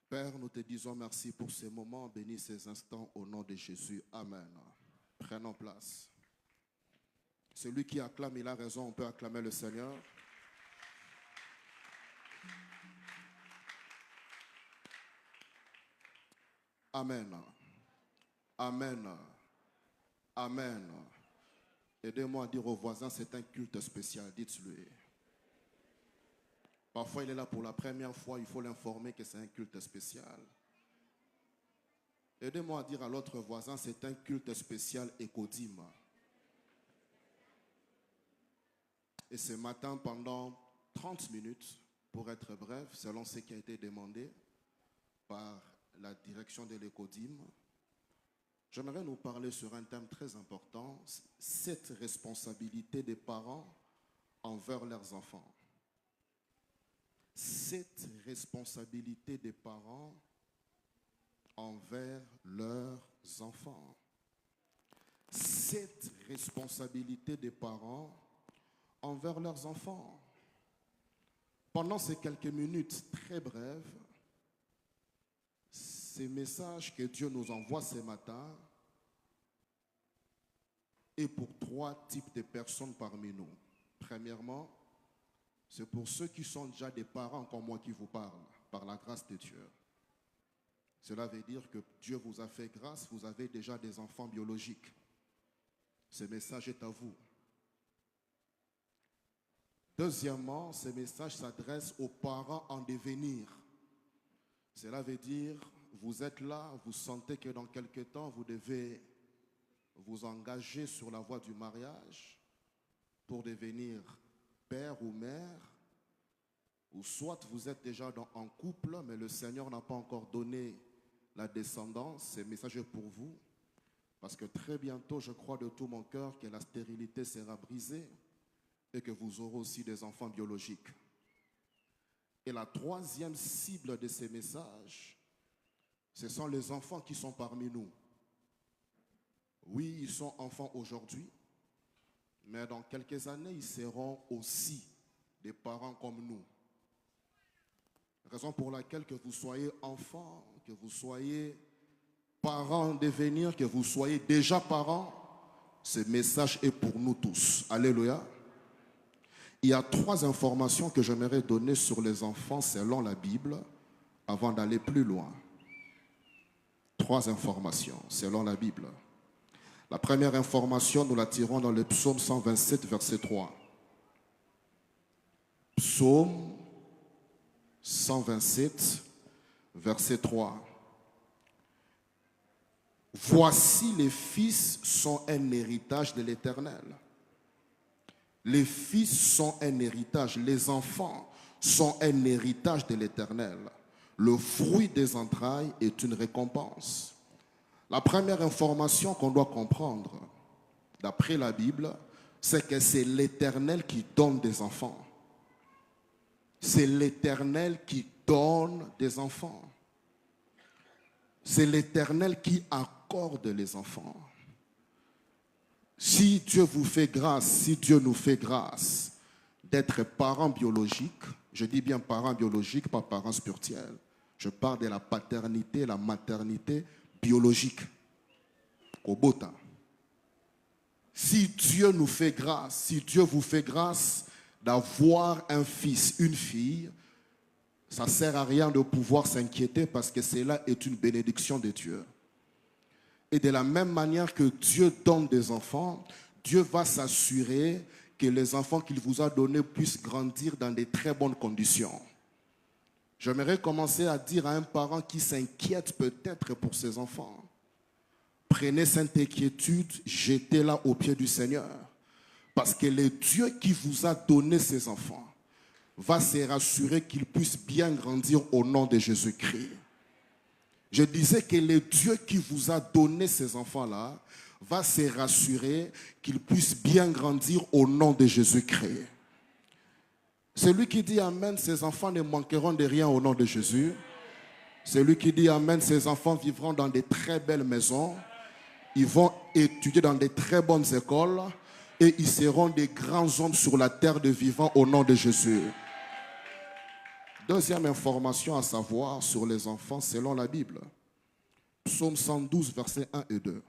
Père, nous te disons merci pour ces moments, bénis ces instants au nom de Jésus. Amen. Prenons place. Celui qui acclame, il a raison, on peut acclamer le Seigneur. Amen. Amen. Amen. Aidez-moi à dire aux voisins, c'est un culte spécial, dites-lui. Parfois, il est là pour la première fois, il faut l'informer que c'est un culte spécial. Aidez-moi à dire à l'autre voisin, c'est un culte spécial Écodim. Et ce matin, pendant 30 minutes, pour être bref, selon ce qui a été demandé par la direction de l'Écodim, j'aimerais nous parler sur un thème très important, cette responsabilité des parents envers leurs enfants. Cette responsabilité des parents envers leurs enfants. Cette responsabilité des parents envers leurs enfants. Pendant ces quelques minutes très brèves, ces messages que Dieu nous envoie ce matin est pour 3 types de personnes parmi nous. Premièrement, c'est pour ceux qui sont déjà des parents comme moi qui vous parle, par la grâce de Dieu. Cela veut dire que Dieu vous a fait grâce, vous avez déjà des enfants biologiques. Ce message est à vous. Deuxièmement, ce message s'adresse aux parents en devenir. Cela veut dire, vous êtes là, vous sentez que dans quelque temps, vous devez vous engager sur la voie du mariage pour devenir père ou mère, ou soit vous êtes déjà en couple, mais le Seigneur n'a pas encore donné la descendance. Ce message est pour vous, parce que très bientôt, je crois de tout mon cœur que la stérilité sera brisée et que vous aurez aussi des enfants biologiques. Et la troisième cible de ces messages, ce sont les enfants qui sont parmi nous. Oui, ils sont enfants aujourd'hui, mais dans quelques années, ils seront aussi des parents comme nous. Raison pour laquelle que vous soyez enfant, que vous soyez parents en devenir, que vous soyez déjà parents, ce message est pour nous tous. Alléluia. Il y a 3 informations que j'aimerais donner sur les enfants selon la Bible avant d'aller plus loin. 3 informations selon la Bible. La première information, nous la tirons dans le psaume 127, verset 3. Psaume 127, verset 3. Voici les fils sont un héritage de l'Éternel. Les fils sont un héritage, les enfants sont un héritage de l'Éternel. Le fruit des entrailles est une récompense. La première information qu'on doit comprendre, d'après la Bible, c'est que c'est l'Éternel qui donne des enfants. C'est l'Éternel qui donne des enfants. C'est l'Éternel qui accorde les enfants. Si Dieu vous fait grâce, si Dieu nous fait grâce d'être parents biologiques, je dis bien parents biologiques, pas parents spirituels. Je parle de la paternité, la maternité biologique. Kobota. Si Dieu nous fait grâce, si Dieu vous fait grâce d'avoir un fils, une fille, ça ne sert à rien de pouvoir s'inquiéter parce que cela est une bénédiction de Dieu. Et de la même manière que Dieu donne des enfants, Dieu va s'assurer que les enfants qu'il vous a donnés puissent grandir dans de très bonnes conditions. J'aimerais commencer à dire à un parent qui s'inquiète peut-être pour ses enfants, prenez cette inquiétude, jetez-la aux pieds du Seigneur. Parce que le Dieu qui vous a donné ces enfants va se rassurer qu'ils puissent bien grandir au nom de Jésus-Christ. Je disais que le Dieu qui vous a donné ces enfants-là va se rassurer qu'ils puissent bien grandir au nom de Jésus-Christ. Celui qui dit Amen, ses enfants ne manqueront de rien au nom de Jésus. Celui qui dit Amen, ses enfants vivront dans de très belles maisons. Ils vont étudier dans de très bonnes écoles. Et ils seront des grands hommes sur la terre de vivants au nom de Jésus. Deuxième information à savoir sur les enfants selon la Bible. Psaume 112, versets 1 et 2.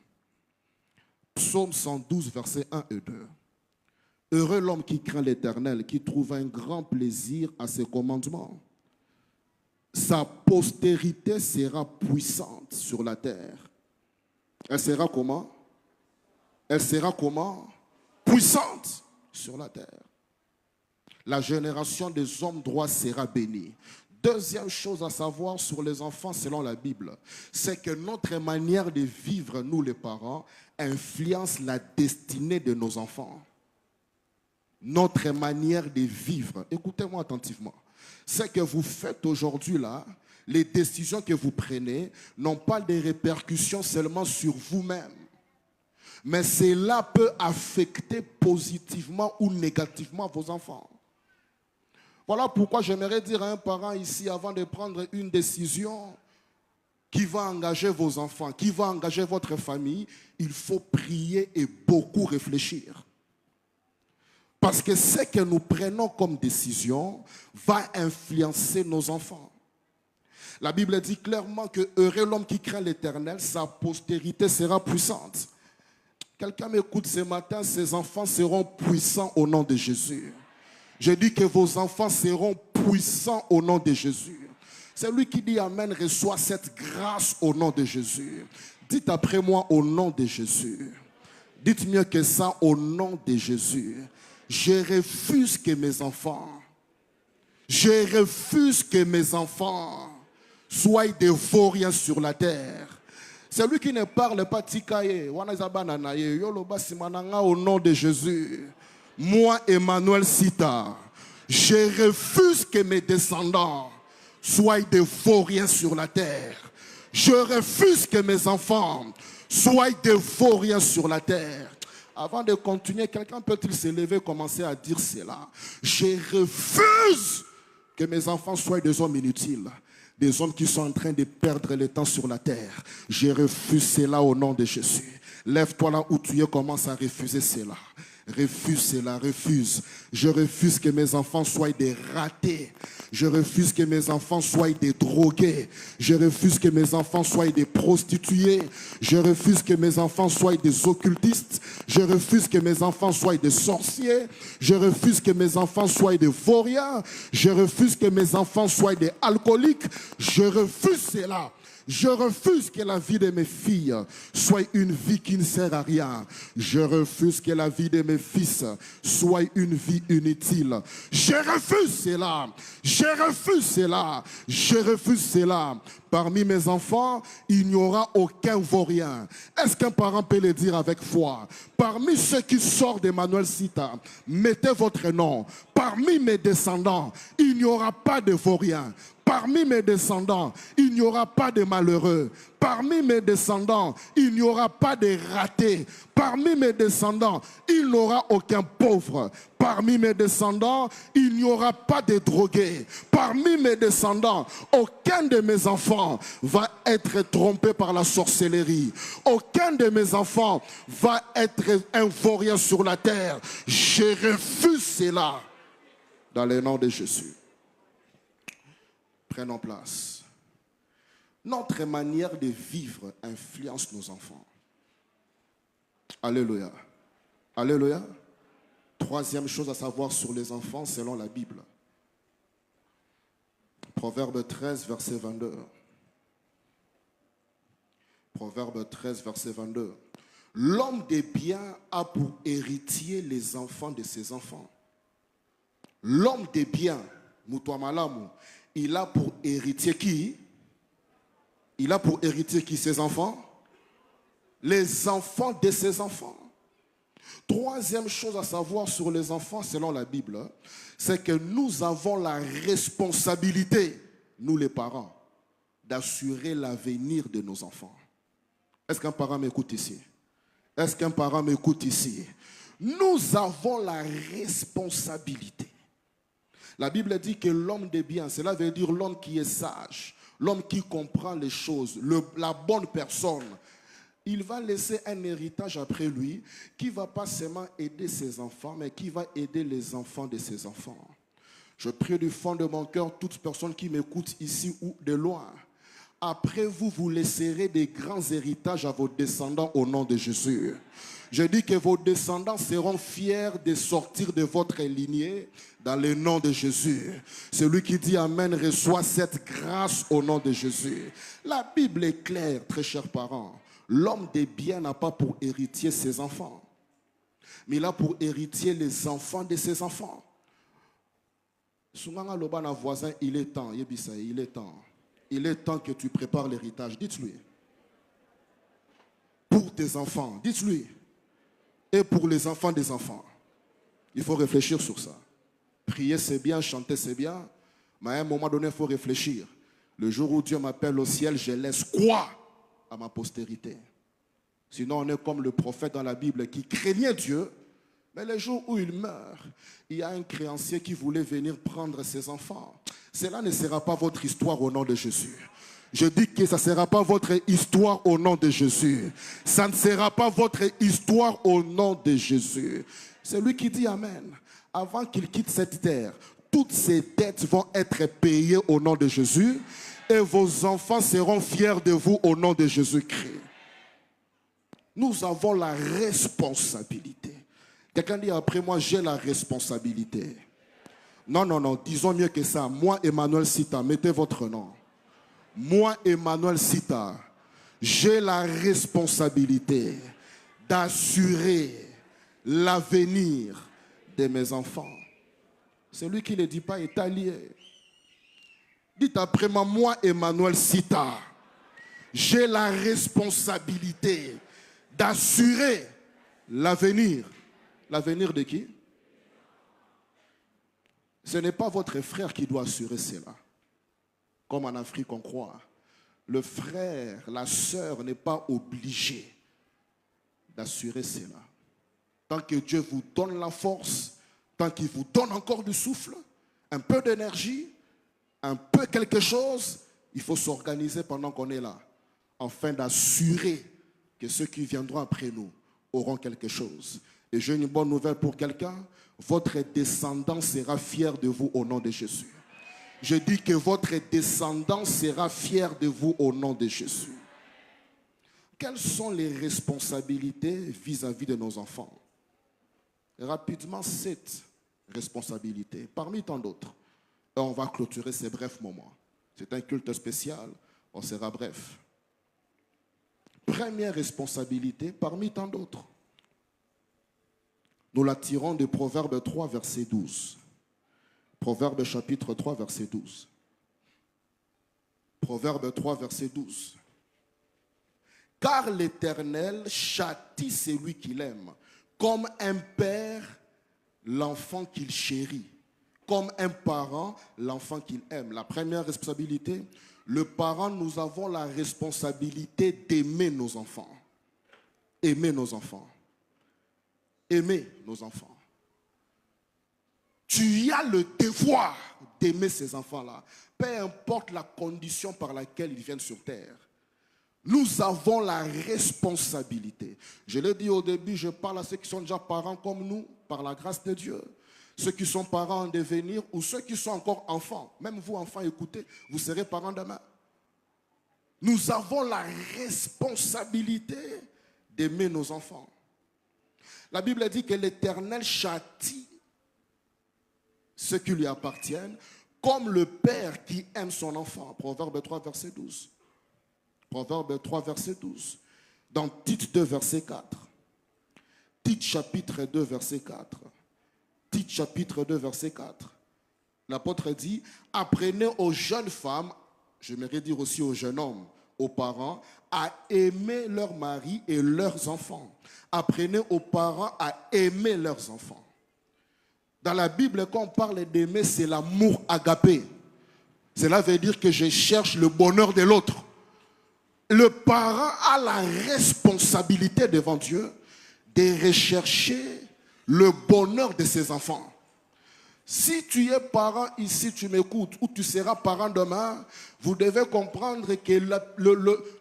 Psaume 112, versets 1 et 2. Heureux l'homme qui craint l'Éternel, qui trouve un grand plaisir à ses commandements. Sa postérité sera puissante sur la terre. Elle sera comment? Elle sera comment? Puissante sur la terre. La génération des hommes droits sera bénie. Deuxième chose à savoir sur les enfants selon la Bible, c'est que notre manière de vivre, nous les parents, influence la destinée de nos enfants. Notre manière de vivre, écoutez-moi attentivement, c'est que vous faites aujourd'hui là, les décisions que vous prenez n'ont pas de répercussions seulement sur vous-même, mais cela peut affecter positivement ou négativement vos enfants. Voilà pourquoi j'aimerais dire à un parent ici, avant de prendre une décision qui va engager vos enfants, qui va engager votre famille, il faut prier et beaucoup réfléchir. Parce que ce que nous prenons comme décision va influencer nos enfants. La Bible dit clairement que heureux l'homme qui craint l'Éternel, sa postérité sera puissante. Quelqu'un m'écoute ce matin, ses enfants seront puissants au nom de Jésus. Je dis que vos enfants seront puissants au nom de Jésus. Celui qui dit Amen reçoit cette grâce au nom de Jésus. Dites après moi au nom de Jésus. Dites mieux que ça, au nom de Jésus. Je refuse que mes enfants soient des vauriens sur la terre. Celui qui ne parle pas tikaye, au nom de Jésus. Moi, Emmanuel Sita, je refuse que mes descendants soient des vauriens sur la terre. Je refuse que mes enfants soient des vauriens sur la terre. Avant de continuer, quelqu'un peut-il se lever et commencer à dire cela? Je refuse que mes enfants soient des hommes inutiles, des hommes qui sont en train de perdre le temps sur la terre. Je refuse cela au nom de Jésus. Lève-toi là où tu es, commence à refuser cela. Refuse cela, refuse. Je refuse que mes enfants soient des ratés. Je refuse que mes enfants soient des drogués. Je refuse que mes enfants soient des prostituées. Je refuse que mes enfants soient des occultistes. Je refuse que mes enfants soient des sorciers. Je refuse que mes enfants soient des vauriens. Je refuse que mes enfants soient des alcooliques. Je refuse cela. Je refuse que la vie de mes filles soit une vie qui ne sert à rien. Je refuse que la vie de mes fils soit une vie inutile. Je refuse cela. Je refuse cela. Je refuse cela. Parmi mes enfants, il n'y aura aucun vaurien. Est-ce qu'un parent peut le dire avec foi? Parmi ceux qui sortent d'Emmanuel Sita, mettez votre nom. Parmi mes descendants, il n'y aura pas de vaurien. Parmi mes descendants, il n'y aura pas de malheureux. Parmi mes descendants, il n'y aura pas de ratés. Parmi mes descendants, il n'y aura aucun pauvre. Parmi mes descendants, il n'y aura pas de drogués. Parmi mes descendants, aucun de mes enfants va être trompé par la sorcellerie. Aucun de mes enfants va être un vaurien sur la terre. Je refuse cela dans le nom de Jésus. Prenons place. Notre manière de vivre influence nos enfants. Alléluia. Alléluia. Troisième chose à savoir sur les enfants selon la Bible. Proverbe 13, verset 22. Proverbe 13, verset 22. L'homme des biens a pour héritier les enfants de ses enfants. L'homme des biens, Mutuamalamu, il a pour héritier qui? Il a pour héritier qui? Ses enfants? Les enfants de ses enfants. Troisième chose à savoir sur les enfants selon la Bible, c'est que nous avons la responsabilité, nous les parents, d'assurer l'avenir de nos enfants. Est-ce qu'un parent m'écoute ici? Est-ce qu'un parent m'écoute ici? Nous avons la responsabilité. La Bible dit que l'homme de bien, cela veut dire l'homme qui est sage, l'homme qui comprend les choses, la bonne personne. Il va laisser un héritage après lui qui ne va pas seulement aider ses enfants, mais qui va aider les enfants de ses enfants. Je prie du fond de mon cœur, toute personne qui m'écoute ici ou de loin. Après vous, vous laisserez des grands héritages à vos descendants au nom de Jésus. Je dis que vos descendants seront fiers de sortir de votre lignée dans le nom de Jésus. Celui qui dit Amen reçoit cette grâce au nom de Jésus. La Bible est claire, très chers parents. L'homme des biens n'a pas pour héritier ses enfants, mais il a pour héritier les enfants de ses enfants. Soumanga Lobana voisin, il est temps, Yebisa, il est temps. Il est temps que tu prépares l'héritage. Dites-lui. Pour tes enfants, dites-lui. Et pour les enfants des enfants. Il faut réfléchir sur ça. Prier c'est bien, chanter c'est bien, mais à un moment donné, il faut réfléchir. Le jour où Dieu m'appelle au ciel, je laisse quoi à ma postérité? Sinon, on est comme le prophète dans la Bible qui craignait Dieu, mais le jour où il meurt, il y a un créancier qui voulait venir prendre ses enfants. Cela ne sera pas votre histoire au nom de Jésus. Je dis que ça ne sera pas votre histoire au nom de Jésus. Ça ne sera pas votre histoire au nom de Jésus. C'est lui qui dit Amen. Avant qu'il quitte cette terre, toutes ces dettes vont être payées au nom de Jésus et vos enfants seront fiers de vous au nom de Jésus-Christ. Nous avons la responsabilité. Quelqu'un dit après moi, j'ai la responsabilité. Non, non, non, disons mieux que ça. Moi, Emmanuel Sita, mettez votre nom. Moi, Emmanuel Sita, j'ai la responsabilité d'assurer l'avenir de mes enfants. Celui qui ne dit pas est allié. Dites après moi, moi, Emmanuel Sita, j'ai la responsabilité d'assurer l'avenir. L'avenir de qui? Ce n'est pas votre frère qui doit assurer cela. Comme en Afrique on croit. Le frère, la sœur n'est pas obligé d'assurer cela. Tant que Dieu vous donne la force, tant qu'il vous donne encore du souffle, un peu d'énergie, un peu quelque chose, il faut s'organiser pendant qu'on est là, afin d'assurer que ceux qui viendront après nous auront quelque chose. Et j'ai une bonne nouvelle pour quelqu'un, votre descendant sera fier de vous au nom de Jésus. Je dis que votre descendant sera fier de vous au nom de Jésus. Quelles sont les responsabilités vis-à-vis de nos enfants? Rapidement, 7 responsabilités, parmi tant d'autres. Et on va clôturer ces brefs moments. C'est un culte spécial, on sera bref. Première responsabilité, parmi tant d'autres. Nous la tirons de Proverbe 3, verset 12. Proverbe chapitre 3, verset 12. Proverbe 3, verset 12. Car l'Éternel châtie celui qu'il aime, comme un père l'enfant qu'il chérit, comme un parent l'enfant qu'il aime. La première responsabilité, le parent, nous avons la responsabilité d'aimer nos enfants. Aimer nos enfants. Aimer nos enfants. Tu as le devoir d'aimer ces enfants-là, peu importe la condition par laquelle ils viennent sur terre. Nous avons la responsabilité. Je l'ai dit au début, je parle à ceux qui sont déjà parents comme nous, par la grâce de Dieu. Ceux qui sont parents en devenir ou ceux qui sont encore enfants. Même vous, enfants, écoutez, vous serez parents demain. Nous avons la responsabilité d'aimer nos enfants. La Bible dit que l'Éternel châtie ceux qui lui appartiennent, comme le père qui aime son enfant. Proverbe 3, verset 12. Proverbe 3, verset 12. Dans Tite 2, verset 4. Tite chapitre 2, verset 4. Tite chapitre 2, verset 4. L'apôtre dit, apprenez aux jeunes femmes, j'aimerais dire aussi aux jeunes hommes, aux parents, à aimer leurs maris et leurs enfants. Apprenez aux parents à aimer leurs enfants. Dans la Bible, quand on parle d'aimer, c'est l'amour agapé. Cela veut dire que je cherche le bonheur de l'autre. Le parent a la responsabilité devant Dieu de rechercher le bonheur de ses enfants. Si tu es parent ici, tu m'écoutes, ou tu seras parent demain, vous devez comprendre que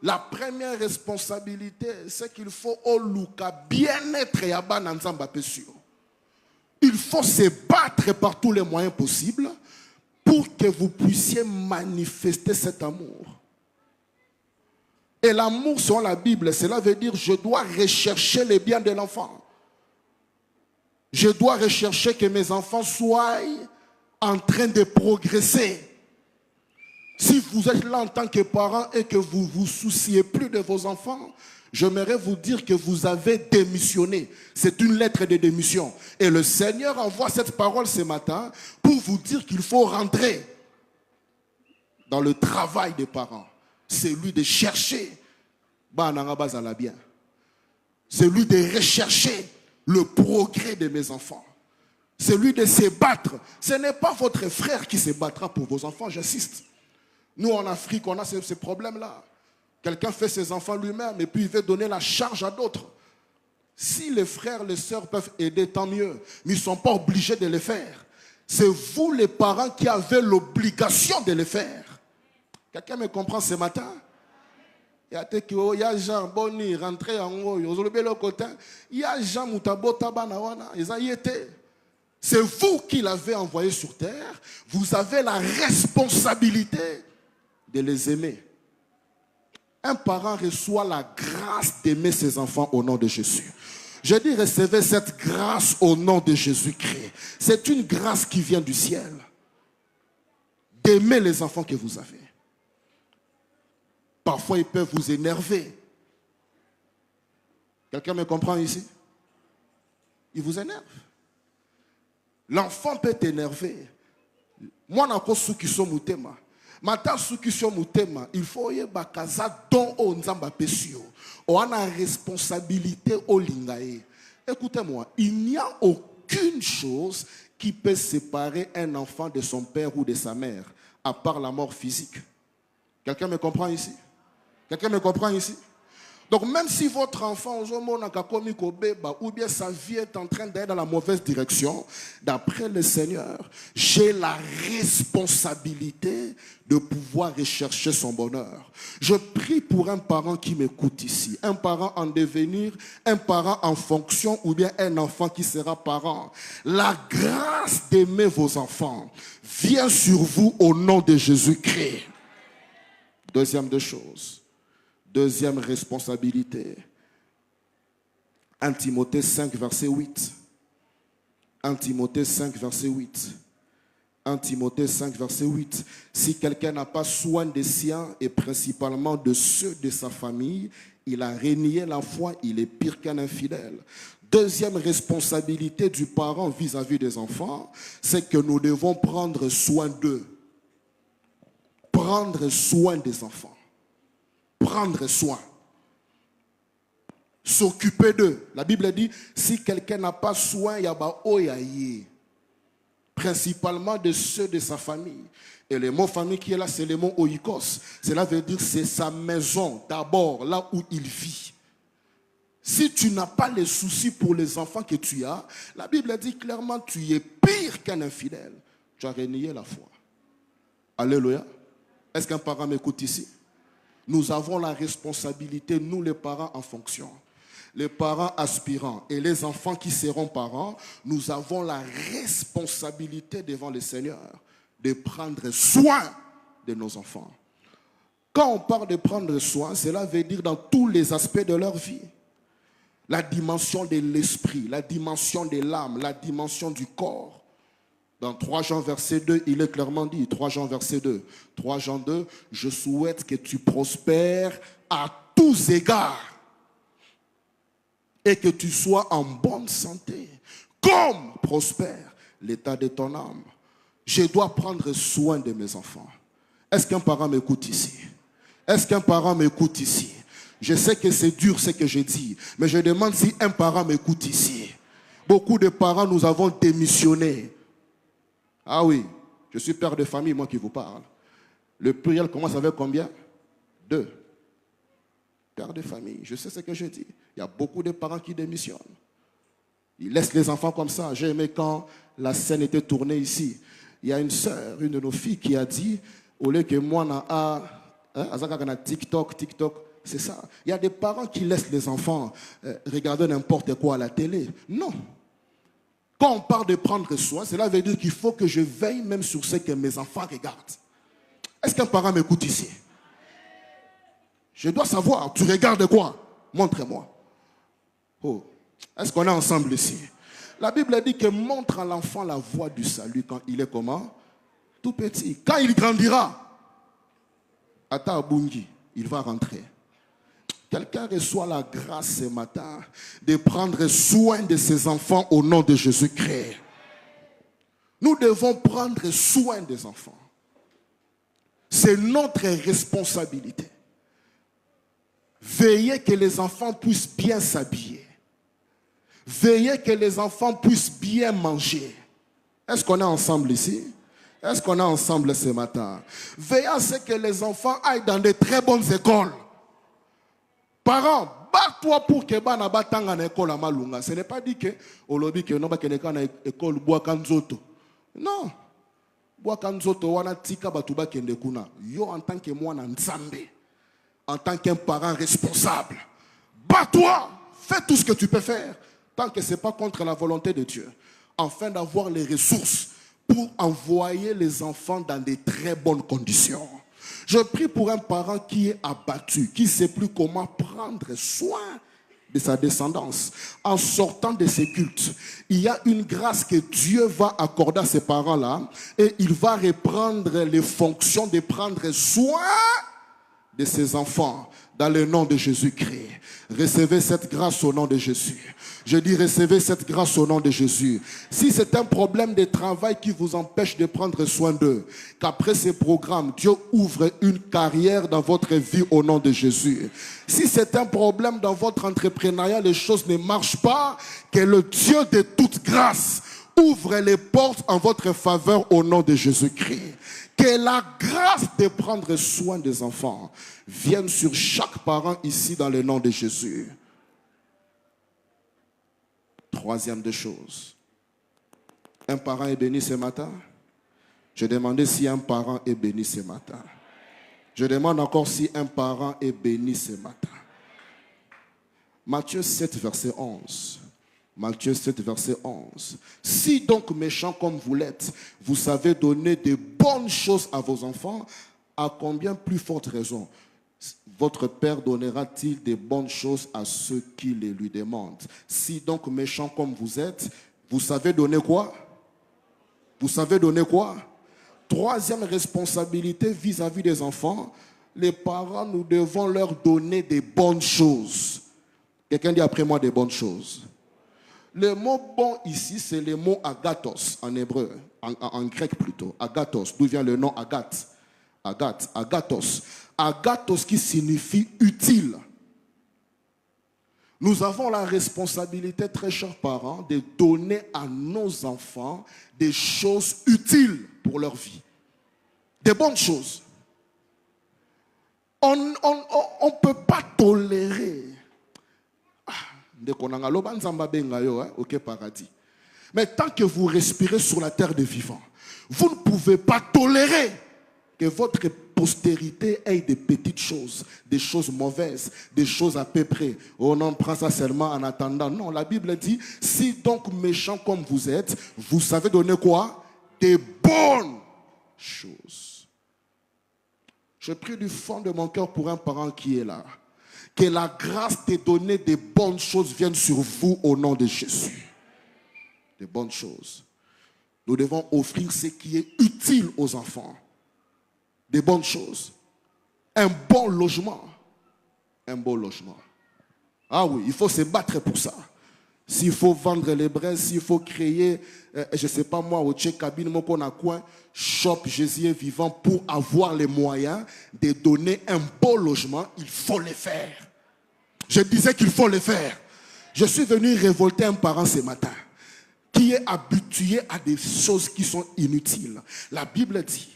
la première responsabilité, c'est qu'il faut au luka bien-être et aban ensemble sûr. Il faut se battre par tous les moyens possibles pour que vous puissiez manifester cet amour. Et l'amour, selon la Bible, cela veut dire je dois rechercher les biens de l'enfant. Je dois rechercher que mes enfants soient en train de progresser. Si vous êtes là en tant que parent et que vous ne vous souciez plus de vos enfants, j'aimerais vous dire que vous avez démissionné. C'est une lettre de démission. Et le Seigneur envoie cette parole ce matin pour vous dire qu'il faut rentrer dans le travail des parents. C'est lui de chercher. C'est lui de rechercher le progrès de mes enfants. C'est lui de se battre. Ce n'est pas votre frère qui se battra pour vos enfants, j'insiste. Nous, en Afrique, on a ces problèmes-là. Quelqu'un fait ses enfants lui-même et puis il veut donner la charge à d'autres. Si les frères, les sœurs peuvent aider, tant mieux. Mais ils ne sont pas obligés de le faire. C'est vous, les parents, qui avez l'obligation de le faire. Quelqu'un me comprend ce matin? Il y a Jean Boni rentré en haut. Il y a Jean Moutabota Banawana. C'est vous qui l'avez envoyé sur terre. Vous avez la responsabilité de les aimer. Un parent reçoit la grâce d'aimer ses enfants au nom de Jésus. Je dis recevez cette grâce au nom de Jésus-Christ. C'est une grâce qui vient du ciel. D'aimer les enfants que vous avez. Parfois, ils peuvent vous énerver. Quelqu'un me comprend ici? Ils vous énervent. L'enfant peut t'énerver. Moi, je n'ai pas ceux qui sont moutema. Mata ceux qui sont moutema, il faut y bakaza don o nzamba pesio. On a la responsabilité au lingae. Écoutez-moi, il n'y a aucune chose qui peut séparer un enfant de son père ou de sa mère, à part la mort physique. Quelqu'un me comprend ici? Quelqu'un me comprend ici? Donc même si votre enfant ou bien sa vie est en train d'aller dans la mauvaise direction, d'après le Seigneur, j'ai la responsabilité de pouvoir rechercher son bonheur. Je prie pour un parent qui m'écoute ici, un parent en devenir, un parent en fonction ou bien un enfant qui sera parent. La grâce d'aimer vos enfants vient sur vous au nom de Jésus-Christ. Deuxième des choses. Deuxième responsabilité. 1 Timothée 5, verset 8. 1 Timothée 5, verset 8. 1 Timothée 5, verset 8. Si quelqu'un n'a pas soin des siens et principalement de ceux de sa famille, il a renié la foi, il est pire qu'un infidèle. Deuxième responsabilité du parent vis-à-vis des enfants, c'est que nous devons prendre soin d'eux. Prendre soin des enfants. Prendre soin. S'occuper d'eux. La Bible dit, si quelqu'un n'a pas soin, il y a oyaye. Principalement de ceux de sa famille. Et le mot famille qui est là, c'est le mot oikos. Cela veut dire c'est sa maison, d'abord, là où il vit. Si tu n'as pas les soucis pour les enfants que tu as, la Bible dit clairement, tu es pire qu'un infidèle. Tu as renié la foi. Alléluia. Est-ce qu'un parent m'écoute ici? Nous avons la responsabilité, nous les parents en fonction. Les parents aspirants et les enfants qui seront parents, nous avons la responsabilité devant le Seigneur de prendre soin de nos enfants. Quand on parle de prendre soin, cela veut dire dans tous les aspects de leur vie. La dimension de l'esprit, la dimension de l'âme, la dimension du corps. Dans 3 Jean verset 2, il est clairement dit, 3 Jean verset 2, 3 Jean 2, je souhaite que tu prospères à tous égards et que tu sois en bonne santé, comme prospère l'état de ton âme. Je dois prendre soin de mes enfants. Est-ce qu'un parent m'écoute ici? Est-ce qu'un parent m'écoute ici? Je sais que c'est dur ce que je dis, mais je demande si un parent m'écoute ici. Beaucoup de parents, nous avons démissionné. Ah oui, je suis père de famille, moi qui vous parle. Le pluriel commence avec combien? 2. Père de famille, je sais ce que je dis. Il y a beaucoup de parents qui démissionnent. Ils laissent les enfants comme ça. J'ai aimé quand la scène était tournée ici. Il y a une sœur, une de nos filles qui a dit, au lieu que moi, TikTok, c'est ça. Il y a des parents qui laissent les enfants regarder n'importe quoi à la télé. Non. Quand on parle de prendre soin, cela veut dire qu'il faut que je veille même sur ce que mes enfants regardent. Est-ce qu'un parent m'écoute ici? Je dois savoir, tu regardes quoi? Montre-moi. Oh, est-ce qu'on est ensemble ici? La Bible dit que montre à l'enfant la voie du salut quand il est comment? Tout petit. Quand il grandira, à Tabungi, il va rentrer. Quelqu'un reçoit la grâce ce matin de prendre soin de ses enfants au nom de Jésus-Christ. Nous devons prendre soin des enfants. C'est notre responsabilité. Veillez que les enfants puissent bien s'habiller. Veillez que les enfants puissent bien manger. Est-ce qu'on est ensemble ici? Est-ce qu'on est ensemble ce matin? Veillez à ce que les enfants aillent dans de très bonnes écoles. Parents, bats-toi pour que bana batanga na école à Malunga. Ce n'est pas dit que au lobby que non ba keneka na école Boakanzoto. Non. Boakanzoto wana tika batuba kende kuna. Yo en tant que moi na nzambe, en tant qu'un parent responsable, bats-toi, fais tout ce que tu peux faire tant que ce n'est pas contre la volonté de Dieu, afin d'avoir les ressources pour envoyer les enfants dans de très bonnes conditions. Je prie pour un parent qui est abattu, qui ne sait plus comment prendre soin de sa descendance. En sortant de ces cultes, il y a une grâce que Dieu va accorder à ces parents-là et il va reprendre les fonctions de prendre soin de ses enfants dans le nom de Jésus-Christ. Recevez cette grâce au nom de Jésus. Je dis recevez cette grâce au nom de Jésus. Si c'est un problème de travail qui vous empêche de prendre soin d'eux, qu'après ces programmes, Dieu ouvre une carrière dans votre vie au nom de Jésus. Si c'est un problème dans votre entrepreneuriat, les choses ne marchent pas, que le Dieu de toute grâce ouvre les portes en votre faveur au nom de Jésus-Christ. Que la grâce de prendre soin des enfants vienne sur chaque parent ici dans le nom de Jésus. Troisième des choses. Un parent est béni ce matin? Je demandais si un parent est béni ce matin. Je demande encore si un parent est béni ce matin. Matthieu 7, verset 11. Matthieu 7, verset 11. Si donc méchants comme vous l'êtes, vous savez donner de bonnes choses à vos enfants, à combien plus forte raison votre Père donnera-t-il des bonnes choses à ceux qui les lui demandent? Si donc méchants comme vous êtes, vous savez donner quoi? Vous savez donner quoi? Troisième responsabilité vis-à-vis des enfants, les parents, nous devons leur donner des bonnes choses. Quelqu'un dit après moi des bonnes choses. Le mot bon ici, c'est le mot agathos en hébreu, en grec plutôt. Agathos, d'où vient le nom Agathe. Agathos. Agathos qui signifie utile. Nous avons la responsabilité, très chers parents, de donner à nos enfants des choses utiles pour leur vie. Des bonnes choses. On ne peut pas tolérer. Ok, paradis. Mais tant que vous respirez sur la terre des vivants, vous ne pouvez pas tolérer que votre postérité ait des petites choses, des choses mauvaises, des choses à peu près. Oh non, prends ça seulement en attendant. Non, la Bible dit, si donc méchants comme vous êtes, vous savez donner quoi? Des bonnes choses. Je prie du fond de mon cœur pour un parent qui est là. Que la grâce de donner des bonnes choses vienne sur vous au nom de Jésus. Des bonnes choses. Nous devons offrir ce qui est utile aux enfants. Des bonnes choses. Un bon logement. Un bon logement. Ah oui, il faut se battre pour ça. S'il faut vendre les braises, s'il faut créer, je ne sais pas moi, au Tchèque cabine, mon qu'on a quoi, shop Jésus vivant pour avoir les moyens de donner un bon logement, il faut le faire. Je disais qu'il faut le faire. Je suis venu révolter un parent ce matin qui est habitué à des choses qui sont inutiles. La Bible dit,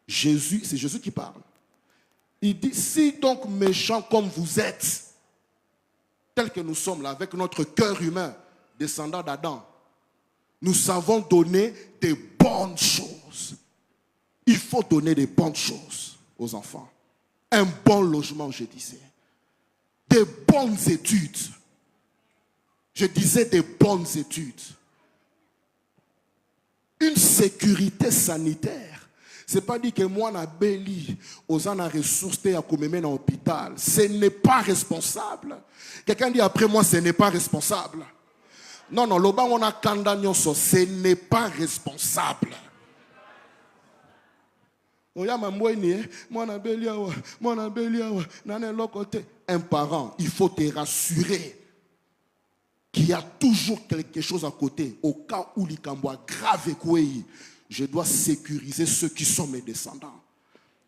Jésus, c'est Jésus qui parle. Il dit, si donc méchants comme vous êtes, tels que nous sommes là, avec notre cœur humain, descendant d'Adam, nous savons donner des bonnes choses. Il faut donner des bonnes choses aux enfants. Un bon logement, je disais. Des bonnes études. Je disais des bonnes études. une sécurité sanitaire. Ce n'est pas dit que moi, na beli, aux ressources à commémer dans l'hôpital. Ce n'est pas responsable. Quelqu'un dit après moi, ce n'est pas responsable. Non, non, l'oba on a kanda ce n'est pas responsable. Un parent, il faut te rassurer qu'il y a toujours quelque chose à côté. Au cas où l'Ikamboa grave et je dois sécuriser ceux qui sont mes descendants.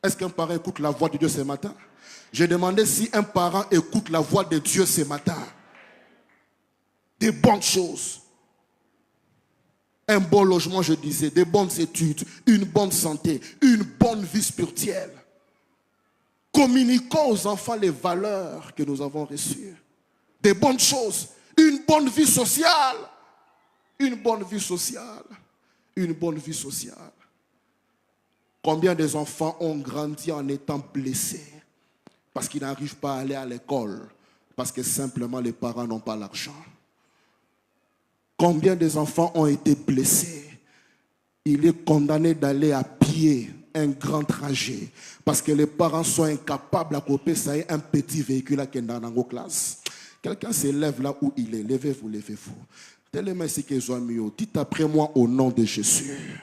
Est-ce qu'un parent écoute la voix de Dieu ce matin? J'ai demandé si un parent écoute la voix de Dieu ce matin. Des bonnes choses. Un bon logement, je disais, des bonnes études, une bonne santé, une bonne vie spirituelle. Communiquons aux enfants les valeurs que nous avons reçues. Des bonnes choses, une bonne vie sociale. Une bonne vie sociale. Une bonne vie sociale. Combien des enfants ont grandi en étant blessés parce qu'ils n'arrivent pas à aller à l'école, parce que simplement les parents n'ont pas l'argent. Combien des enfants ont été blessés? Il est condamné d'aller à pied un grand trajet parce que les parents sont incapables à couper ça et un petit véhicule à Kendanango classe. Quelqu'un se lève là où il est. Levez-vous, levez-vous. Dites après moi au nom de Jésus.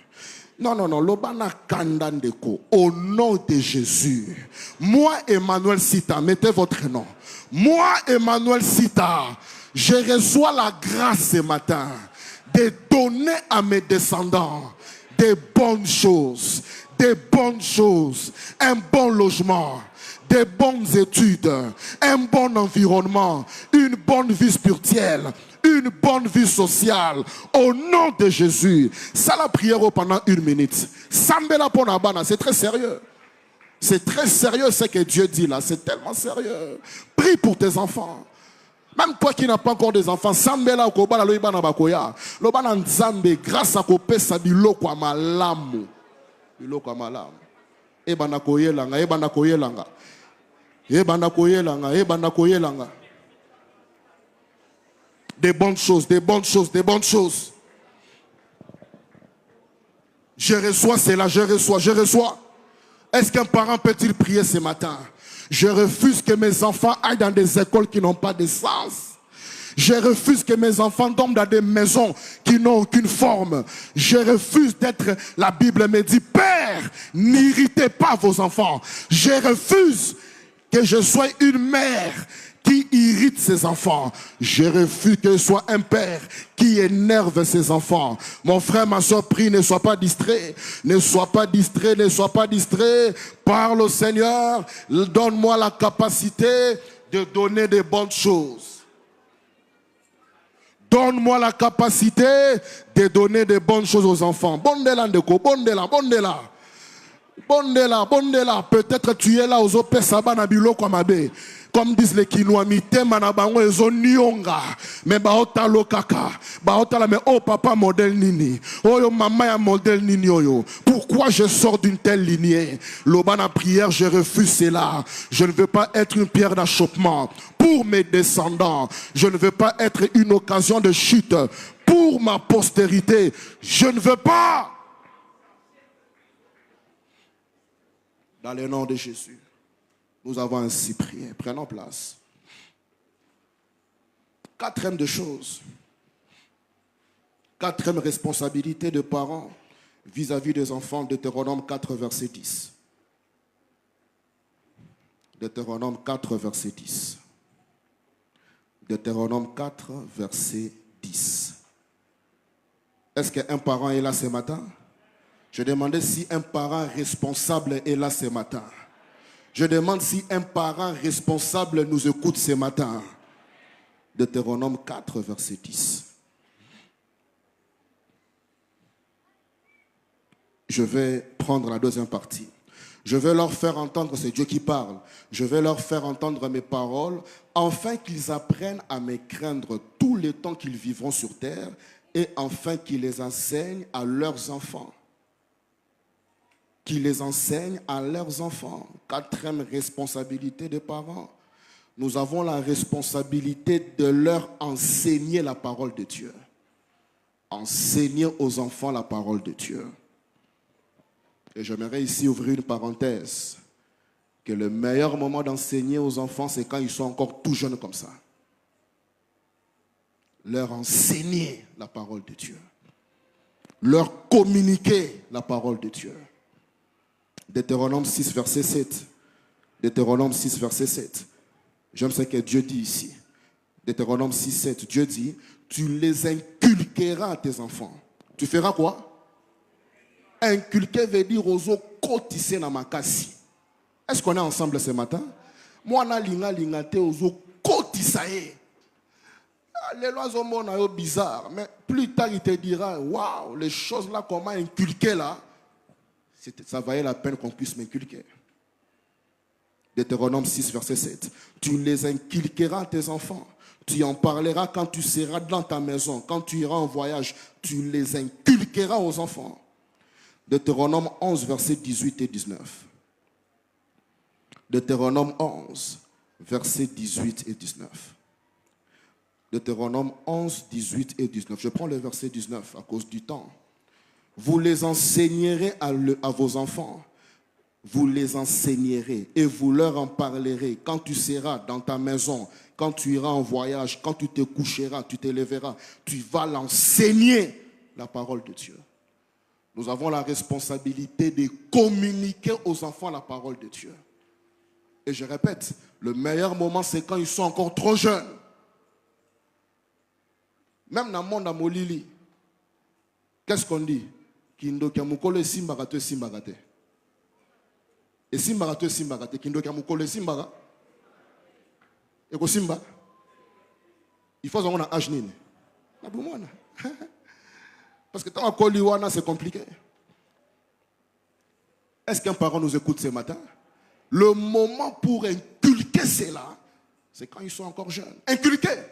Non, non, non, l'obana kandandeko. Au nom de Jésus. Moi, Emmanuel Sita, mettez votre nom. Moi, Emmanuel Sita, je reçois la grâce ce matin de donner à mes descendants des bonnes choses, un bon logement, des bonnes études, un bon environnement, une bonne vie spirituelle, une bonne vie sociale, au nom de Jésus. Ça la prière pendant 1 minute. Sambela ponabana, c'est très sérieux. C'est très sérieux ce que Dieu dit là, c'est tellement sérieux. Prie pour tes enfants. Même toi qui n'as pas encore des enfants, Sambela okobala loibana bakoya. Lobana nzambe grâce à kopesa biloko ya malamu. Biloko ya malamu. Ebana koyelanga, ebana koyelanga. Ebana koyelanga, ebana koyelanga. Des bonnes choses, des bonnes choses, des bonnes choses. Je reçois cela, je reçois, je reçois. Est-ce qu'un parent peut-il prier ce matin? Je refuse que mes enfants aillent dans des écoles qui n'ont pas de sens. Je refuse que mes enfants dorment dans des maisons qui n'ont aucune forme. Je refuse d'être, la Bible me dit, Père, n'irritez pas vos enfants. Je refuse que je sois une mère qui irrite ses enfants. Je refuse que je sois un père qui énerve ses enfants. Mon frère, ma soeur, prie, ne sois pas distrait. Ne sois pas distrait, ne sois pas distrait. Parle au Seigneur. Donne-moi la capacité de donner des bonnes choses. Donne-moi la capacité de donner des bonnes choses aux enfants. Bondela ndeko, bondela, bondela. Bondela, bondela. Peut-être tu es là aux opé sabana biloko amabe. Comme disent les Kinois, mitema na bango ezo nionga. Mais baota lokaka. Baota la mais oh papa modèle nini. Oh yo maman ya modèle nini oyo. Pourquoi je sors d'une telle lignée? L'obana prière, je refuse cela. Je ne veux pas être une pierre d'achoppement pour mes descendants. Je ne veux pas être une occasion de chute pour ma postérité. Je ne veux pas. Dans le nom de Jésus. Nous avons ainsi prié. Prenons place. Quatrième de choses. Quatrième responsabilité de parents vis-à-vis des enfants. Deutéronome 4, verset 10. Deutéronome 4, verset 10. Deutéronome 4, verset 10. Est-ce qu'un parent est là ce matin? Je demandais si un parent responsable est là ce matin. Je demande si un parent responsable nous écoute ce matin. Deutéronome 4, verset 10. Je vais prendre la deuxième partie. Je vais leur faire entendre, c'est Dieu qui parle. Je vais leur faire entendre mes paroles, afin qu'ils apprennent à me craindre tout le temps qu'ils vivront sur terre, et afin qu'ils les enseignent à leurs enfants. Qui les enseignent à leurs enfants. Quatrième responsabilité des parents. Nous avons la responsabilité de leur enseigner la parole de Dieu. Enseigner aux enfants la parole de Dieu. Et j'aimerais ici ouvrir une parenthèse. Que le meilleur moment d'enseigner aux enfants, c'est quand ils sont encore tout jeunes comme ça. Leur enseigner la parole de Dieu. Leur communiquer la parole de Dieu. Deutéronome 6, verset 7. Deutéronome 6, verset 7. J'aime ce que Dieu dit ici. Deutéronome 6, 7. Dieu dit, tu les inculqueras à tes enfants. Tu feras quoi? Inculquer veut dire aux autres cotisser dans ma casse. Est-ce qu'on est ensemble ce matin? Moi, je suis aux autres cotisser. Les lois sont bizarres, mais plus tard il te dira, waouh, les choses là, comment inculquer là, ça valait la peine qu'on puisse m'inculquer. Deutéronome 6, verset 7. Tu les inculqueras à tes enfants. Tu en parleras quand tu seras dans ta maison. Quand tu iras en voyage, tu les inculqueras aux enfants. Deutéronome 11, verset 18 et 19. Deutéronome 11, verset 18 et 19. Deutéronome 11, 18 et 19. Je prends le verset 19 à cause du temps. Vous les enseignerez à vos enfants. Vous les enseignerez et vous leur en parlerez quand tu seras dans ta maison, quand tu iras en voyage, quand tu te coucheras, tu te lèveras. Tu vas l'enseigner, la parole de Dieu. Nous avons la responsabilité de communiquer aux enfants la parole de Dieu. Et je répète, le meilleur moment, c'est quand ils sont encore trop jeunes. Même dans le monde à Molili, qu'est-ce qu'on dit? Kindo kiamukole simbagate simbagate. Et simbagate simbagate. Kindo kiamukole simbaga. Et ko simba. Il faut avoir un âge nini. Parce que tant qu'on lit, c'est compliqué. Est-ce qu'un parent nous écoute ce matin? Le moment pour inculquer cela, c'est quand ils sont encore jeunes. Inculquer.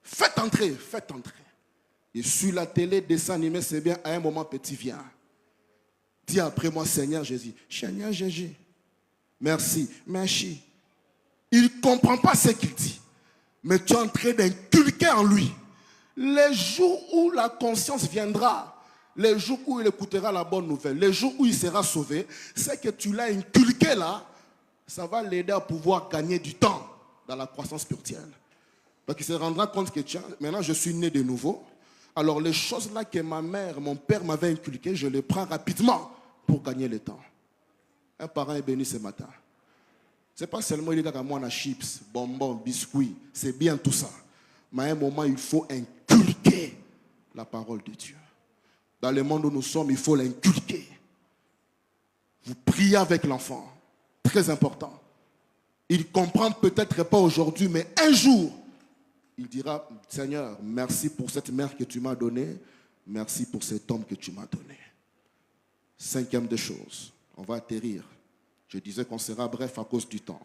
Faites entrer. Et sur la télé, dessin animé, c'est bien, à un moment, petit vient. Dis après moi, Seigneur Jésus. Seigneur Jésus. Merci. Merci. Il ne comprend pas ce qu'il dit. Mais tu es en train d'inculquer en lui. Les jours où la conscience viendra, les jours où il écoutera la bonne nouvelle, les jours où il sera sauvé, c'est que tu l'as inculqué là, ça va l'aider à pouvoir gagner du temps dans la croissance spirituelle. Parce qu'il se rendra compte que tiens, maintenant je suis né de nouveau. Alors les choses là que ma mère, mon père m'avait inculquées, je les prends rapidement pour gagner le temps. Un parent est béni ce matin. Ce n'est pas seulement il y a moi chips, bonbons, biscuits, c'est bien tout ça. Mais à un moment, il faut inculquer la parole de Dieu. Dans le monde où nous sommes, il faut l'inculquer. Vous priez avec l'enfant. Très important. Il ne comprend peut-être pas aujourd'hui, mais un jour, il dira, Seigneur, merci pour cette mère que tu m'as donnée. Merci pour cet homme que tu m'as donné. Cinquième des choses, on va atterrir. Je disais qu'on sera bref à cause du temps.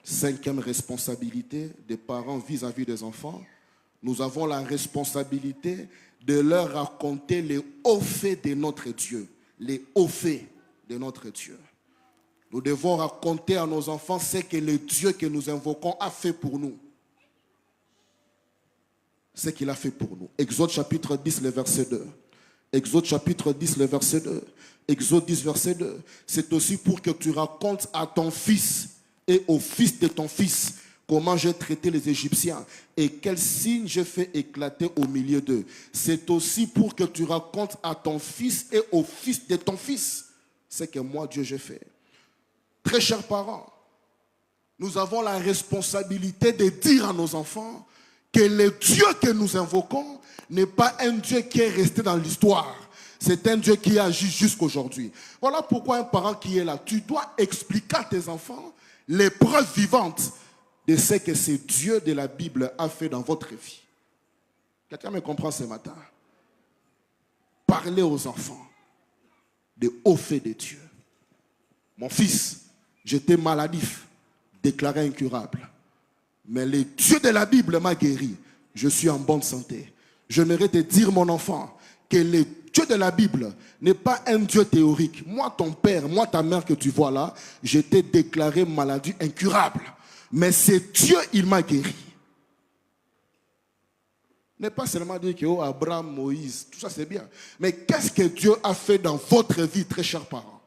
Cinquième responsabilité des parents vis-à-vis des enfants, nous avons la responsabilité de leur raconter les hauts faits de notre Dieu. Les hauts faits de notre Dieu. Nous devons raconter à nos enfants ce que le Dieu que nous invoquons a fait pour nous. Ce qu'il a fait pour nous. Exode chapitre 10, le verset 2. Exode chapitre 10, le verset 2. Exode 10, verset 2. C'est aussi pour que tu racontes à ton fils et au fils de ton fils comment j'ai traité les Égyptiens et quel signe j'ai fait éclater au milieu d'eux. C'est aussi pour que tu racontes à ton fils et au fils de ton fils ce que moi, Dieu, j'ai fait. Très chers parents, nous avons la responsabilité de dire à nos enfants que le Dieu que nous invoquons n'est pas un Dieu qui est resté dans l'histoire. C'est un Dieu qui agit jusqu'aujourd'hui. Voilà pourquoi un parent qui est là, tu dois expliquer à tes enfants les preuves vivantes de ce que ce Dieu de la Bible a fait dans votre vie. Quelqu'un me comprend ce matin? Parlez aux enfants des hauts faits de Dieu. Mon fils, j'étais maladif, déclaré incurable. Mais le Dieu de la Bible m'a guéri. Je suis en bonne santé. J'aimerais te dire, mon enfant, que le Dieu de la Bible n'est pas un Dieu théorique. Moi, ton père, moi, ta mère que tu vois là, j'étais déclaré maladie incurable. Mais c'est Dieu, il m'a guéri. n'est pas seulement dire que oh, Abraham, Moïse, tout ça c'est bien. Mais qu'est-ce que Dieu a fait dans votre vie, très chers parents?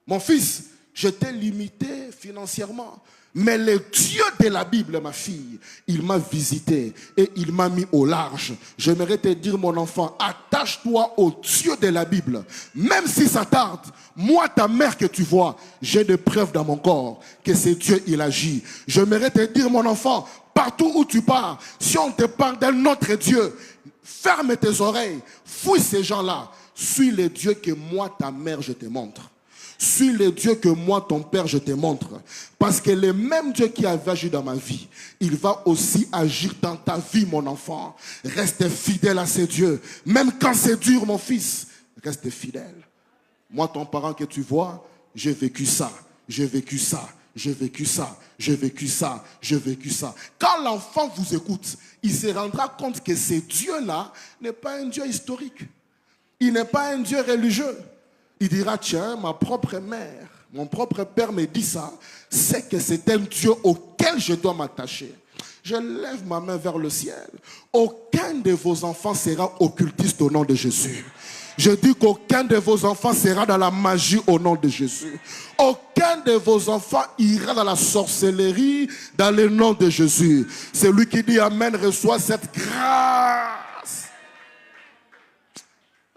Mon fils, je t'ai limité financièrement. Mais le Dieu de la Bible, ma fille, il m'a visité et il m'a mis au large. J'aimerais te dire, mon enfant, attache-toi au Dieu de la Bible. Même si ça tarde, moi, ta mère que tu vois, j'ai des preuves dans mon corps que c'est Dieu, il agit. J'aimerais te dire, mon enfant, partout où tu pars, si on te parle d'un autre Dieu, ferme tes oreilles, fouille ces gens-là. Suis le Dieu que moi, ta mère, je te montre. Suis le Dieu que moi, ton Père, je te montre. Parce que le même Dieu qui avait agi dans ma vie, il va aussi agir dans ta vie, mon enfant. Reste fidèle à ce Dieu. Même quand c'est dur, mon fils, reste fidèle. Moi, ton parent que tu vois, j'ai vécu ça. J'ai vécu ça. J'ai vécu ça. J'ai vécu ça. J'ai vécu ça. Quand l'enfant vous écoute, il se rendra compte que ce Dieu-là n'est pas un Dieu historique. Il n'est pas un Dieu religieux. Il dira, tiens, ma propre mère, mon propre père me dit ça, c'est que c'est un Dieu auquel je dois m'attacher. Je lève ma main vers le ciel. Aucun de vos enfants sera occultiste au nom de Jésus. Je dis qu'aucun de vos enfants sera dans la magie au nom de Jésus. Aucun de vos enfants ira dans la sorcellerie dans le nom de Jésus. Celui qui dit Amen reçoit cette grâce.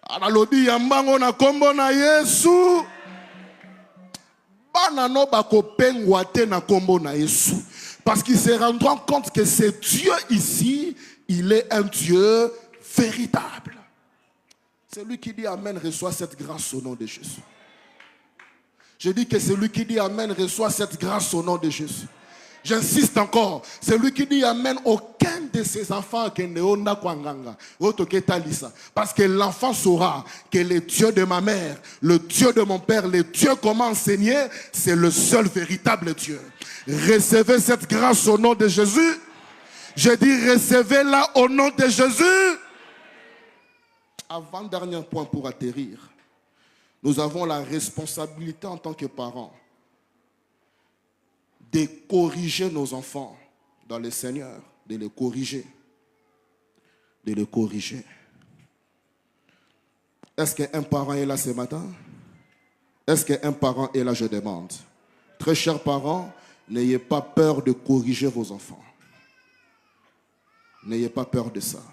Analobi yambango na kombo na Yesu. Banano bakopengwa te na kombo na Yesu. Parce qu'ils se rendront compte que ce Dieu ici, il est un Dieu véritable. Celui qui dit Amen reçoit cette grâce au nom de Jésus. Je dis que celui qui dit Amen reçoit cette grâce au nom de Jésus. J'insiste encore, celui qui dit Amen, aucun de ses enfants parce que l'enfant saura que le Dieu de ma mère, le Dieu de mon père, le Dieu qu'on m'a enseigné, c'est le seul véritable Dieu. Recevez cette grâce au nom de Jésus. Je dis recevez-la au nom de Jésus. Avant-dernier point pour atterrir. Nous avons la responsabilité en tant que parents de corriger nos enfants dans le Seigneur, de les corriger. De les corriger. Est-ce qu'un parent est là ce matin? Est-ce qu'un parent est là, je demande? Très chers parents, n'ayez pas peur de corriger vos enfants. N'ayez pas peur de ça.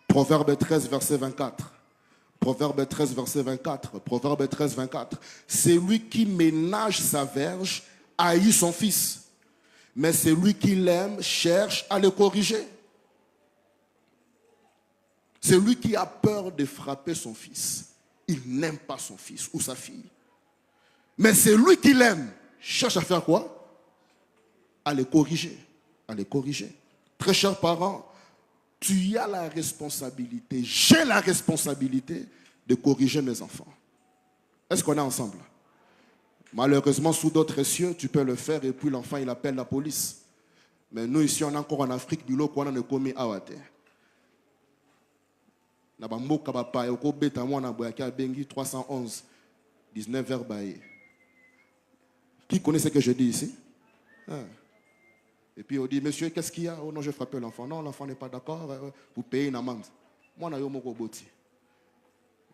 Proverbe 13, verset 24. Proverbe 13, verset 24. Proverbe 13, 24. Celui qui ménage sa verge haït son fils, mais celui qui l'aime cherche à le corriger. Celui qui a peur de frapper son fils, il n'aime pas son fils ou sa fille. Mais celui qui l'aime cherche à faire quoi? À le corriger. À le corriger. Très chers parents, tu as la responsabilité, j'ai la responsabilité de corriger mes enfants. Est-ce qu'on est ensemble? Malheureusement, sous d'autres cieux, tu peux le faire et puis l'enfant, il appelle la police. Mais nous, ici, on est encore en Afrique, bilo qu'on a commis à Wate. Na bamboka bapa yoko beta mwana boyaka bengi 311 19 vers baye. Qui connaît ce que je dis ici? Et puis on dit, monsieur, qu'est-ce qu'il y a? Oh non, j'ai frappé l'enfant. Non, l'enfant n'est pas d'accord. Vous payez une amende. Moi, je suis un boti.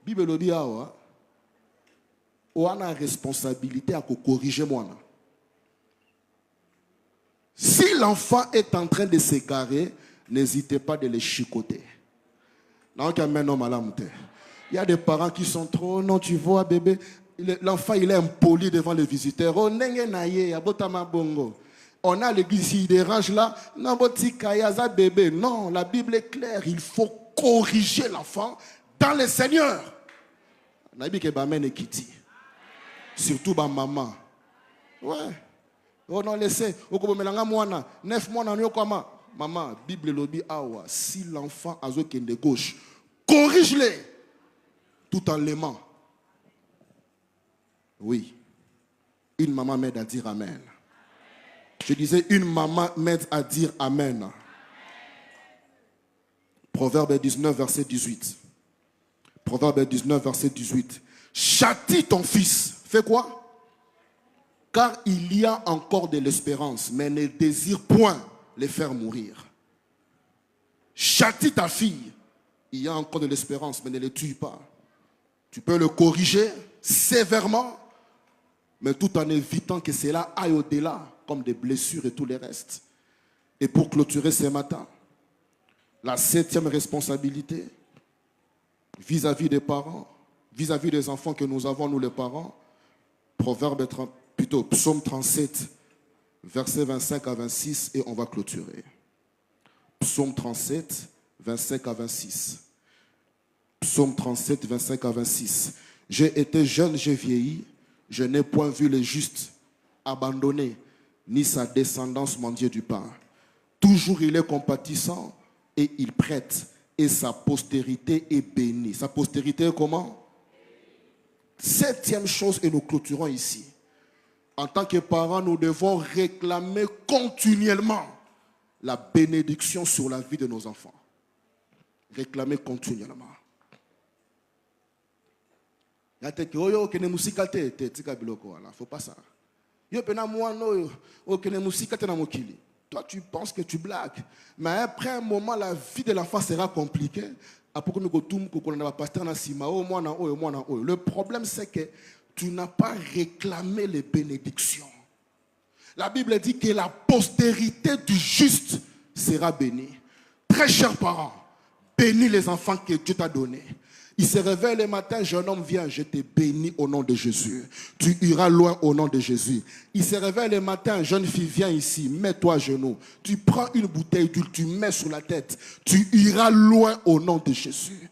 Bible dit, on a la responsabilité à corriger moi. Si l'enfant est en train de s'égarer, n'hésitez pas de le chicoter. Il y a des parents qui sont trop, non, tu vois, bébé, l'enfant, il est impoli devant les visiteurs. Oh, on a l'église, il dérange là. Non, bébé. Non, la Bible est claire. Il faut corriger l'enfant dans le Seigneur. Surtout ma maman. Ouais. Oh non, laissez. 9 mois, maman, Bible le dit, si l'enfant a de gauche, corrige-le tout en l'aimant. Oui. Une maman m'aide à dire Amen. Je disais, une maman m'aide à dire Amen. Proverbe 19, verset 18. Proverbe 19, verset 18. Châtie ton fils. Fais quoi? Car il y a encore de l'espérance, mais ne désire point les faire mourir. châtie ta fille. Il y a encore de l'espérance, mais ne le tue pas. Tu peux le corriger sévèrement, mais tout en évitant que cela aille au-delà, comme des blessures et tout le reste. Et pour clôturer ce matin, la 7e responsabilité vis-à-vis des parents, vis-à-vis des enfants que nous avons, nous les parents, Psaume 37, versets 25 à 26, et on va clôturer. Psaume 37, 25 à 26. Psaume 37, 25 à 26. J'ai été jeune, j'ai vieilli, je n'ai point vu le juste abandonné, ni sa descendance mendier du pain. Toujours il est compatissant et il prête, et sa postérité est bénie. Sa postérité est comment? 7e chose, et nous clôturons ici. En tant que parents, nous devons réclamer continuellement la bénédiction sur la vie de nos enfants. Réclamer continuellement. Il ne faut pas ça. Toi, tu penses que tu blagues. Mais après un moment, la vie de l'enfant sera compliquée. Le problème, c'est que tu n'as pas réclamé les bénédictions. La Bible dit que la postérité du juste sera bénie. Très chers parents, bénis les enfants que Dieu t'a donnés. Il se réveille le matin, jeune homme, viens, je te bénis au nom de Jésus. Tu iras loin au nom de Jésus. Il se réveille le matin, jeune fille, viens ici, mets-toi à genoux. Tu prends une bouteille d'huile, tu mets sur la tête. Tu iras loin au nom de Jésus.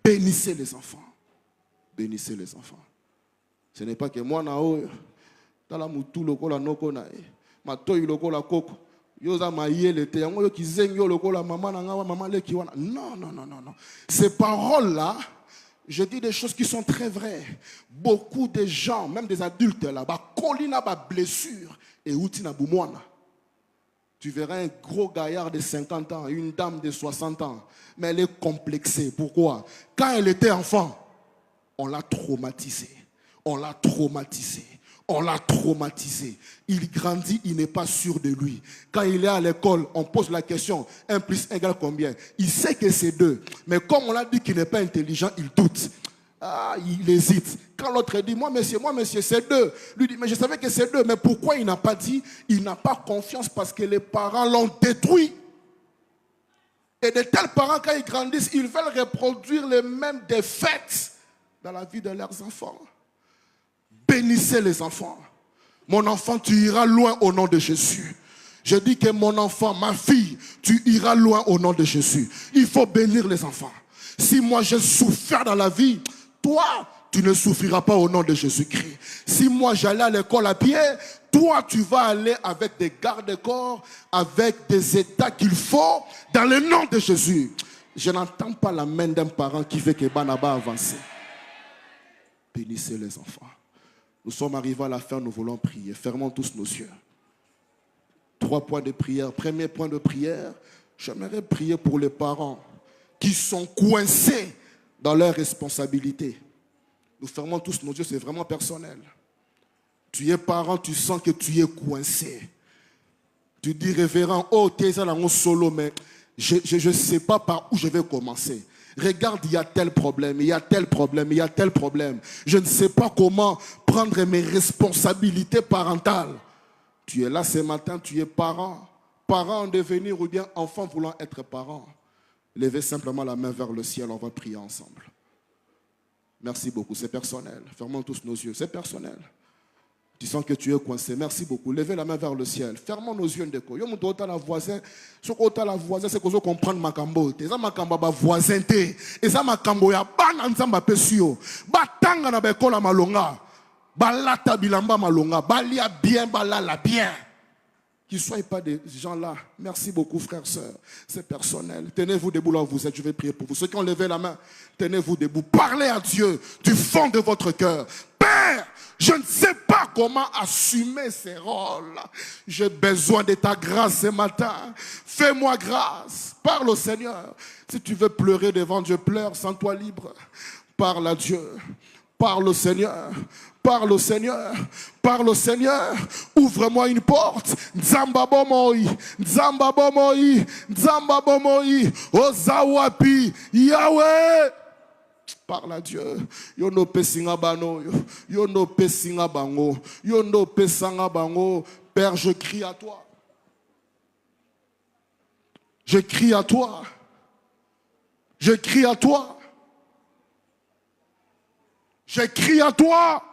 Bénissez les enfants. Bénissez les enfants. Ce n'est pas que moi, dans la moutou, le kola noko na ma toy le kola koko. Yoza maïe te yango yo kizenyo le kola maman na ngawa maman le kiwana. Non, non, non, non, non. Ces paroles-là, je dis des choses qui sont très vraies. Beaucoup de gens, même des adultes là-bas, colina ba blessure et outina boumouana. Tu verras un gros gaillard de 50 ans, une dame de 60 ans, mais elle est complexée. Pourquoi? Quand elle était enfant, on l'a traumatisée. On l'a traumatisé. On l'a traumatisé. Il grandit, il n'est pas sûr de lui. Quand il est à l'école, on pose la question, 1 plus 1 égale combien? Il sait que c'est 2. Mais comme on l'a dit qu'il n'est pas intelligent, il doute. Ah, il hésite. Quand l'autre dit, moi monsieur, c'est 2. Lui dit, mais je savais que c'est 2. Mais pourquoi il n'a pas dit? Il n'a pas confiance parce que les parents l'ont détruit. Et de tels parents, quand ils grandissent, ils veulent reproduire les mêmes défaites dans la vie de leurs enfants. Bénissez les enfants. Mon enfant, tu iras loin au nom de Jésus. Je dis que mon enfant, ma fille, tu iras loin au nom de Jésus. Il faut bénir les enfants. Si moi j'ai souffert dans la vie, toi, tu ne souffriras pas au nom de Jésus-Christ. Si moi j'allais à l'école à pied, toi tu vas aller avec des gardes-corps, avec des états qu'il faut, dans le nom de Jésus. Je n'entends pas la main d'un parent qui fait que Banaba avance. Bénissez les enfants. Nous sommes arrivés à la fin, nous voulons prier. Fermons tous nos yeux. 3 points de prière. Premier point de prière, j'aimerais prier pour les parents qui sont coincés dans leurs responsabilités. Nous fermons tous nos yeux, c'est vraiment personnel. Tu es parent, tu sens que tu es coincé. Tu dis, révérend, oh, tu es solo, mais je ne sais pas par où je vais commencer. Regarde, il y a tel problème, il y a tel problème, il y a tel problème. Je ne sais pas comment prendre mes responsabilités parentales. Tu es là ce matin, tu es parent en devenir ou bien enfant voulant être parent. Levez simplement la main vers le ciel, on va prier ensemble. Merci beaucoup, c'est personnel. Fermons tous nos yeux, c'est personnel. Tu sens que tu es coincé. Merci beaucoup. Levez la main vers le ciel. Fermons nos yeux. Yo mon doigt la voisin. Ce qu'on la voisin, c'est qu'on veut comprendre ma cambo. Et ça ma cambo ba voisin té. Et ça ma cambo ya ban ensemble pesio. Ba tanga na beko la malonga. Ba lata bilamba malonga. Ba lia bien, ba la bien. Qu'ils ne soient pas des gens-là. Merci beaucoup, frères, sœurs. C'est personnel. Tenez-vous debout là où vous êtes. Je vais prier pour vous. Ceux qui ont levé la main, tenez-vous debout. Parlez à Dieu du fond de votre cœur. Père, je ne sais pas comment assumer ces rôles. J'ai besoin de ta grâce ce matin. Fais-moi grâce. Parle au Seigneur. Si tu veux pleurer devant Dieu, pleure. Sens-toi libre. Parle à Dieu. Parle au Seigneur. Parle au Seigneur, parle au Seigneur, ouvre-moi une porte. Nzamba bomoi, Nzamba bomoi, Nzamba bomoi, Ozawapi, Yahweh. Parle à Dieu. Yo no pesinga bano, yo no pesinga bango, yo no pesanga bango. Père, je crie à toi. Je crie à toi. Je crie à toi. Je crie à toi.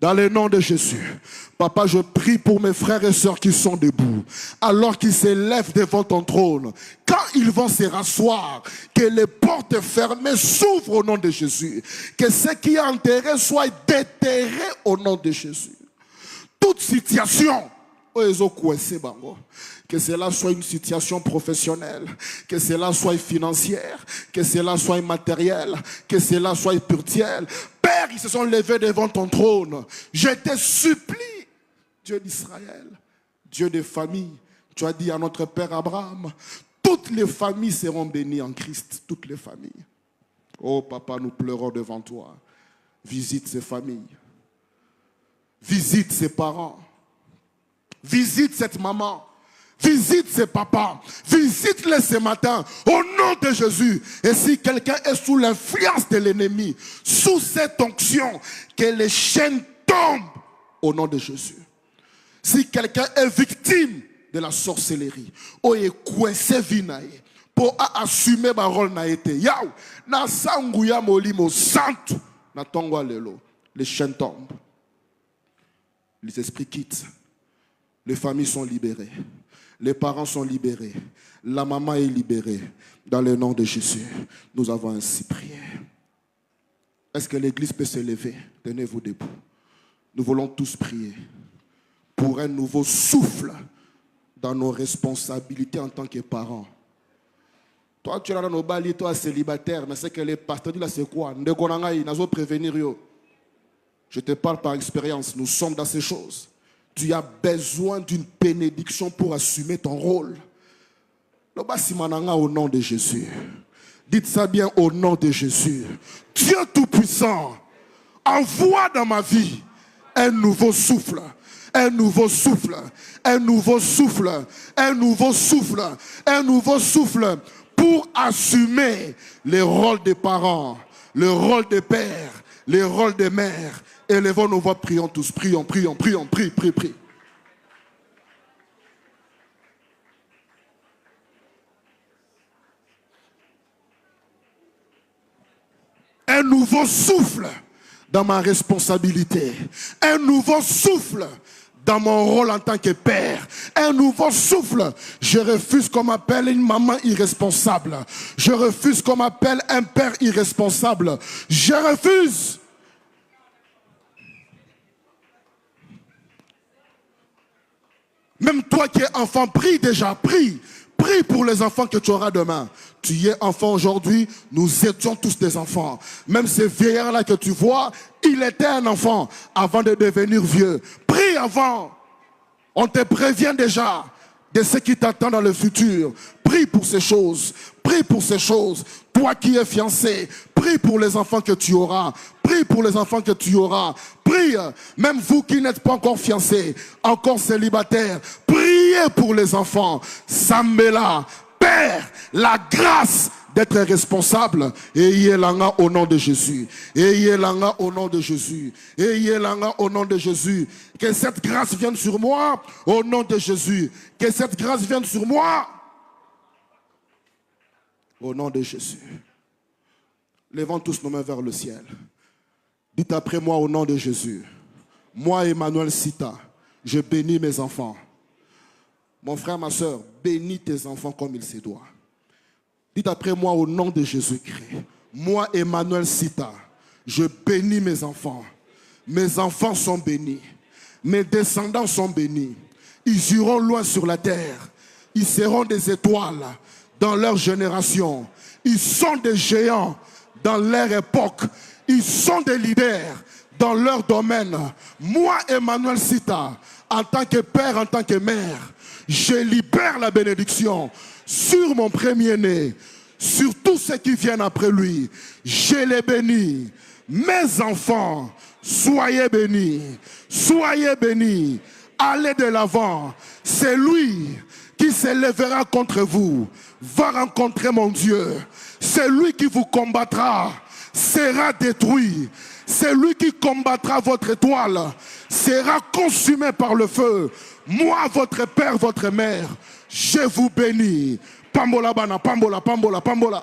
Dans le nom de Jésus. Papa, je prie pour mes frères et sœurs qui sont debout. Alors qu'ils s'élèvent devant ton trône. Quand ils vont se rasseoir, que les portes fermées s'ouvrent au nom de Jésus. Que ce qui est enterré soit déterré au nom de Jésus. Toute situation, que cela soit une situation professionnelle, que cela soit financière, que cela soit matériel, que cela soit spirituel. Père, ils se sont levés devant ton trône. Je te supplie, Dieu d'Israël, Dieu des familles. Tu as dit à notre Père Abraham, toutes les familles seront bénies en Christ, toutes les familles. Oh papa, nous pleurons devant toi. Visite ces familles. Visite ses parents. Visite cette maman. Visite ses papas. Visite-les ce matin. Au nom de Jésus. Et si quelqu'un est sous l'influence de l'ennemi, sous cette onction, que les chaînes tombent au nom de Jésus. Si quelqu'un est victime de la sorcellerie, ou est coincé vinaye, pour assumer ma rôle na été. Yaou, na sanguya molimo santu, na tongwa lelo. Les chaînes tombent. Les esprits quittent. Les familles sont libérées. Les parents sont libérés. La maman est libérée. Dans le nom de Jésus, nous avons ainsi prié. Est-ce que l'église peut se lever? Tenez-vous debout. Nous voulons tous prier pour un nouveau souffle dans nos responsabilités en tant que parents. Toi, tu es là dans nos baliers, toi, célibataire, mais c'est que les pasteurs disent là, c'est quoi? Prévenir. Je te parle par expérience. Nous sommes dans ces choses. Tu as besoin d'une bénédiction pour assumer ton rôle. Au nom de Jésus. Dites ça bien au nom de Jésus. Dieu Tout-Puissant, envoie dans ma vie un nouveau souffle. Un nouveau souffle. Un nouveau souffle. Un nouveau souffle. Un nouveau souffle pour assumer les rôles des parents, le rôle des pères, les rôles des mères. Élevons nos voix, prions tous, prions, prions, prions, prie. Un nouveau souffle dans ma responsabilité. Un nouveau souffle dans mon rôle en tant que père. Un nouveau souffle. Je refuse qu'on m'appelle une maman irresponsable. Je refuse qu'on m'appelle un père irresponsable. Je refuse. Même toi qui es enfant, prie déjà, prie. Prie pour les enfants que tu auras demain. Tu es enfant aujourd'hui, nous étions tous des enfants. Même ce vieillard-là que tu vois, il était un enfant avant de devenir vieux. Prie avant. On te prévient déjà de ce qui t'attend dans le futur. Prie pour ces choses. Prie pour ces choses. Toi qui es fiancé, prie pour les enfants que tu auras. Prie pour les enfants que tu auras. Prie, même vous qui n'êtes pas encore fiancés, encore célibataires, priez pour les enfants. Sambela, Père, la grâce d'être responsable. Ayez l'anga au nom de Jésus. Ayez l'anga au nom de Jésus. Ayez l'anga au nom de Jésus. Que cette grâce vienne sur moi au nom de Jésus. Que cette grâce vienne sur moi au nom de Jésus. Levons tous nos mains vers le ciel. Dites après moi au nom de Jésus. Moi, Emmanuel Sita, je bénis mes enfants. Mon frère, ma soeur, bénis tes enfants comme il se doit. Dites après moi au nom de Jésus-Christ. Moi, Emmanuel Sita, je bénis mes enfants. Mes enfants sont bénis. Mes descendants sont bénis. Ils iront loin sur la terre. Ils seront des étoiles dans leur génération. Ils sont des géants dans leur époque. Ils sont des leaders dans leur domaine. Moi, Emmanuel Sita, en tant que père, en tant que mère, je libère la bénédiction sur mon premier-né, sur tous ceux qui viennent après lui. Je les bénis. Mes enfants Soyez bénis. Soyez bénis. Allez de l'avant. C'est lui qui s'élèvera contre vous va rencontrer mon Dieu. C'est lui qui vous combattra, sera détruit. C'est lui qui combattra votre étoile, sera consumé par le feu. Moi, votre père, votre mère, je vous bénis. Pambola bana, pambola, pambola, pambola.